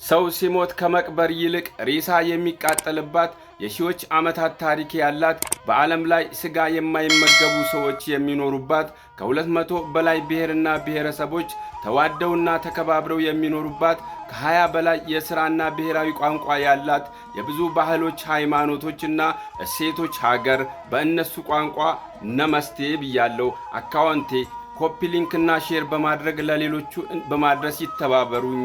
ሰው ሲሞት ከመቅበር ይልቅ ሬሳ የሚቃጠልባት የሺዎች ዓመታት ታሪክ ያላት በዓለም ላይ ስጋ የማይመገቡ ሰዎች የሚኖሩባት ከ200 በላይ ብሔርና ብሔረሰቦች ተዋደውና ተከባብረው የሚኖሩባት ከ20 በላይ የሥራና ብሔራዊ ቋንቋ ያላት የብዙ ባህሎች ሃይማኖቶችና እሴቶች ሀገር በእነሱ ቋንቋ ነመስቴ ብያለው። አካውንቴ ኮፒ ሊንክና ሼር በማድረግ ለሌሎቹ በማድረስ ይተባበሩኝ።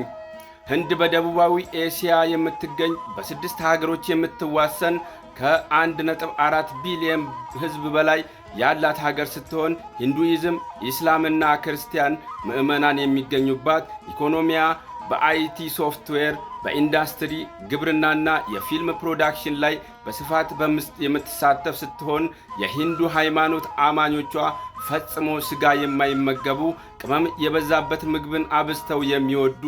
ህንድ በደቡባዊ ኤሲያ የምትገኝ በ6 ሀገሮች የምትዋሰን ከ1.4 ቢሊዮን ህዝብ በላይ ያላት ሀገር ስትሆን ሂንዱይዝም፣ ኢስላምና ክርስቲያን ምዕመናን የሚገኙባት ኢኮኖሚያ በአይቲ ሶፍትዌር፣ በኢንዱስትሪ፣ ግብርናና የፊልም ፕሮዳክሽን ላይ በስፋት የምትሳተፍ ስትሆን የሂንዱ ሃይማኖት አማኞቿ ፈጽሞ ስጋ የማይመገቡ ቅመም የበዛበት ምግብን አብዝተው የሚወዱ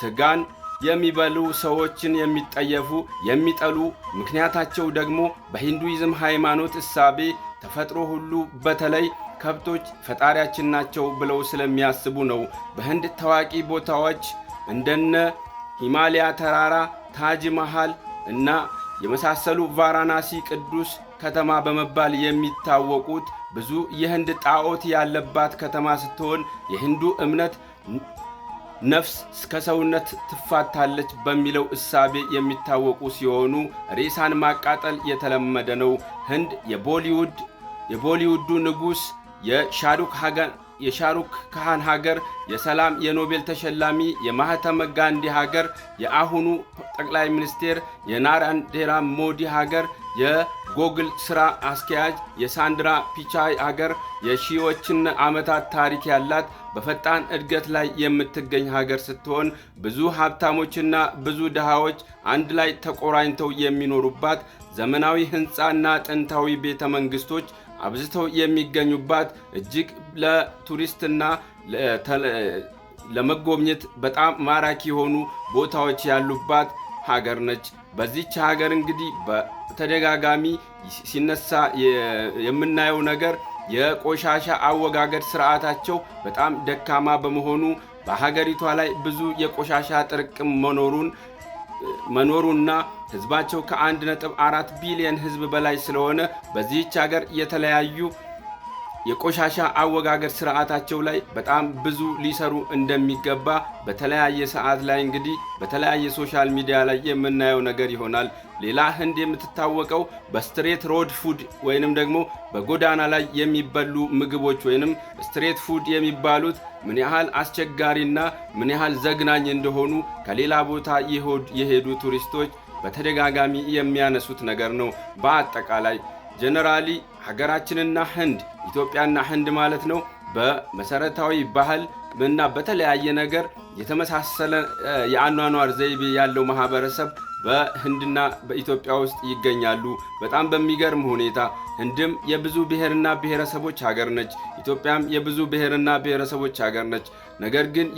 ስጋን የሚበሉ ሰዎችን የሚጠሉ ምክንያታቸው ደግሞ በሂንዱይዝም ሃይማኖት እሳቤ ተፈጥሮ ሁሉ በተለይ ከብቶች ፈጣሪያችን ናቸው ብለው ስለሚያስቡ ነው። በህንድ ታዋቂ ቦታዎች እንደነ ሂማሊያ ተራራ፣ ታጅ መሃል እና የመሳሰሉ ቫራናሲ ቅዱስ ከተማ በመባል የሚታወቁት ብዙ የህንድ ጣዖት ያለባት ከተማ ስትሆን የሂንዱ እምነት ነፍስ ከሰውነት ትፋታለች በሚለው እሳቤ የሚታወቁ ሲሆኑ ሬሳን ማቃጠል የተለመደ ነው። ህንድ የቦሊውዱ ንጉስ የሻሩክ ካሃን ሀገር፣ የሰላም የኖቤል ተሸላሚ የማህተመ ጋንዲ ሀገር፣ የአሁኑ ጠቅላይ ሚኒስቴር የናሬንድራ ሞዲ ሀገር፣ የጎግል ስራ አስኪያጅ የሳንድራ ፒቻይ ሀገር፣ የሺዎችን ዓመታት ታሪክ ያላት በፈጣን እድገት ላይ የምትገኝ ሀገር ስትሆን ብዙ ሀብታሞችና ብዙ ድሃዎች አንድ ላይ ተቆራኝተው የሚኖሩባት ዘመናዊ ህንጻና ጥንታዊ ቤተ መንግስቶች አብዝተው የሚገኙባት እጅግ ለቱሪስትና ለመጎብኘት በጣም ማራኪ የሆኑ ቦታዎች ያሉባት ሀገር ነች። በዚህች ሀገር እንግዲህ በተደጋጋሚ ሲነሳ የምናየው ነገር የቆሻሻ አወጋገድ ስርዓታቸው በጣም ደካማ በመሆኑ በሀገሪቷ ላይ ብዙ የቆሻሻ ጥርቅም መኖሩና ህዝባቸው ከ1.4 ቢሊዮን ህዝብ በላይ ስለሆነ በዚህች ሀገር የተለያዩ የቆሻሻ አወጋገድ ስርዓታቸው ላይ በጣም ብዙ ሊሰሩ እንደሚገባ በተለያየ ሰዓት ላይ እንግዲህ በተለያየ ሶሻል ሚዲያ ላይ የምናየው ነገር ይሆናል። ሌላ ህንድ የምትታወቀው በስትሬት ሮድ ፉድ ወይንም ደግሞ በጎዳና ላይ የሚበሉ ምግቦች ወይንም ስትሬት ፉድ የሚባሉት ምን ያህል አስቸጋሪና ምን ያህል ዘግናኝ እንደሆኑ ከሌላ ቦታ የሄዱ ቱሪስቶች በተደጋጋሚ የሚያነሱት ነገር ነው። በአጠቃላይ ጀነራሊ ሀገራችንና ህንድ ኢትዮጵያና ህንድ ማለት ነው በመሰረታዊ ባህል እና በተለያየ ነገር የተመሳሰለ የአኗኗር ዘይቤ ያለው ማህበረሰብ በህንድና በኢትዮጵያ ውስጥ ይገኛሉ። በጣም በሚገርም ሁኔታ ህንድም የብዙ ብሔርና ብሔረሰቦች ሀገር ነች። ኢትዮጵያም የብዙ ብሔርና ብሔረሰቦች ሀገር ነች። ነገር ግን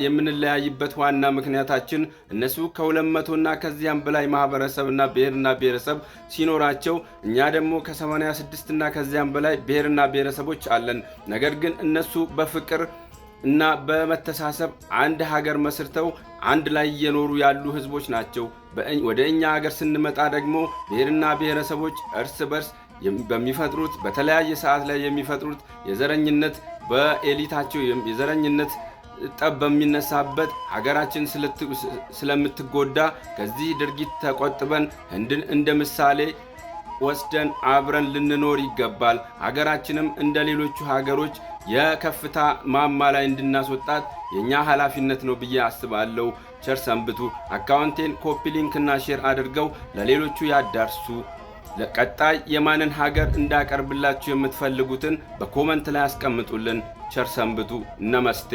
የምንለያይበት ዋና ምክንያታችን እነሱ ከ200ና ከዚያም በላይ ማህበረሰብና ብሔርና ብሔረሰብ ሲኖራቸው እኛ ደግሞ ከ86 እና ከዚያም በላይ ብሔርና ብሔረሰቦች አለን። ነገር ግን እነሱ በፍቅር እና በመተሳሰብ አንድ ሀገር መስርተው አንድ ላይ እየኖሩ ያሉ ህዝቦች ናቸው። ወደ እኛ ሀገር ስንመጣ ደግሞ ብሔርና ብሔረሰቦች እርስ በርስ በሚፈጥሩት በተለያየ ሰዓት ላይ የሚፈጥሩት የዘረኝነት በኤሊታቸው የዘረኝነት ጠብ በሚነሳበት ሀገራችን ስለምትጎዳ ከዚህ ድርጊት ተቆጥበን ህንድን እንደ ምሳሌ ወስደን አብረን ልንኖር ይገባል። ሀገራችንም እንደ ሌሎቹ ሀገሮች የከፍታ ማማ ላይ እንድናስወጣት የኛ ኃላፊነት ነው ብዬ አስባለሁ። ቸር ሰንብቱ። አካውንቴን ኮፒ ሊንክና ሼር አድርገው ለሌሎቹ ያዳርሱ። ለቀጣይ የማንን ሀገር እንዳቀርብላችሁ የምትፈልጉትን በኮመንት ላይ አስቀምጡልን። ቸር ሰንብቱ። ነመስቴ